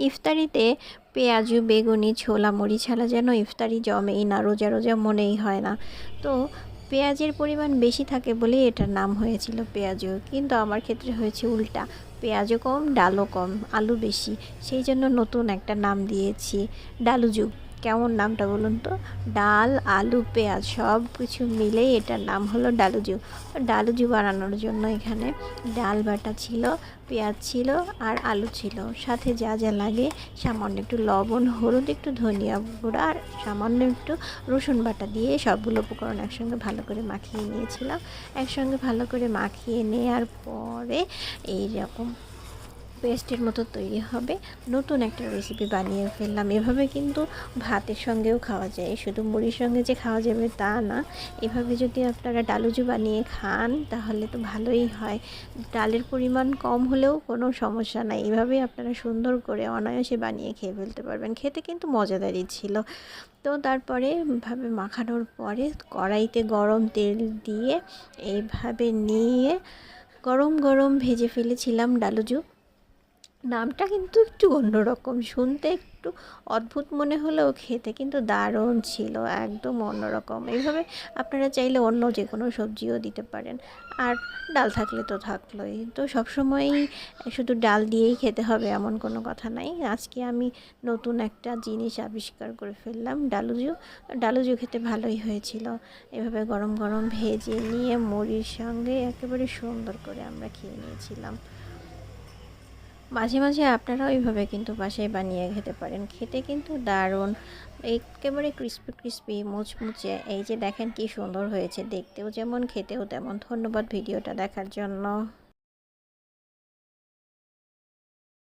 ইফতারিতে পেঁয়াজু, বেগুনি, ছোলা, মুড়ি ছাড়া যেন ইফতারি জমেই না, রোজা রোজা মনেই হয় না। তো পেঁয়াজের পরিমাণ বেশি থাকে বলেই এটার নাম হয়েছিল পেঁয়াজু, কিন্তু আমার ক্ষেত্রে হয়েছে উল্টা, পেঁয়াজও কম, ডালও কম, আলু বেশি। সেই জন্য নতুন একটা নাম দিয়েছি, ডালুজু। কেমন নামটা বলুন তো? ডাল, আলু, পেঁয়াজ সব কিছু মিলেই এটার নাম হলো ডালুজু। ডালুজু বানানোর জন্য এখানে ডাল বাটা ছিল, পেঁয়াজ ছিল আর আলু ছিল, সাথে যা যা লাগে সামান্য একটু লবণ, হলুদ, একটু ধনিয়া গুঁড়া আর সামান্য একটু রসুন বাটা দিয়ে সবগুলো উপকরণ একসঙ্গে ভালো করে মাখিয়ে নিয়েছিলাম। একসঙ্গে ভালো করে মাখিয়ে নেওয়ার পরে এইরকম পেস্টের মতো তৈরি হবে। নতুন একটা রেসিপি বানিয়ে ফেললাম। এভাবে কিন্তু ভাতের সঙ্গেও খাওয়া যায়, শুধু মুড়ির সঙ্গে যে খাওয়া যাবে তা না। এভাবে যদি আপনারা ডালুজু বানিয়ে খান তাহলে তো ভালোই হয়। ডালের পরিমাণ কম হলেও কোনো সমস্যা নাই, এভাবেই আপনারা সুন্দর করে অনায়াসে বানিয়ে খেয়ে ফেলতে পারবেন। খেতে কিন্তু মজাদারই ছিল। তো তারপরে ভাবে মাখানোর পরে কড়াইতে গরম তেল দিয়ে এইভাবে নিয়ে গরম গরম ভেজে ফেলেছিলাম ডালুজু। নামটা কিন্তু একটু অন্যরকম, শুনতে একটু অদ্ভুত মনে হলেও খেতে কিন্তু দারুণ ছিল, একদম অন্যরকম। এইভাবে আপনারা চাইলে অন্য যে কোনো সবজিও দিতে পারেন, আর ডাল থাকলে তো থাকলোই। তো সবসময়ই শুধু ডাল দিয়েই খেতে হবে এমন কোনো কথা নাই। আজকে আমি নতুন একটা জিনিস আবিষ্কার করে ফেললাম, ডালুজু। ডালুজু খেতে ভালোই হয়েছিল। এভাবে গরম গরম ভেজে নিয়ে মুড়ির সঙ্গে একেবারে সুন্দর করে আমরা খেয়ে নিয়েছিলাম। মাঝে মাঝে আপনারাও এইভাবে কিন্তু বাসায় বানিয়ে খেতে পারেন, খেতে কিন্তু দারুণ, একেবারে ক্রিস্পি ক্রিস্পি মুচমুচে। এই যে দেখেন কি সুন্দর হয়েছে, দেখতেও যেমন খেতেও তেমন। ধন্যবাদ ভিডিওটা দেখার জন্য।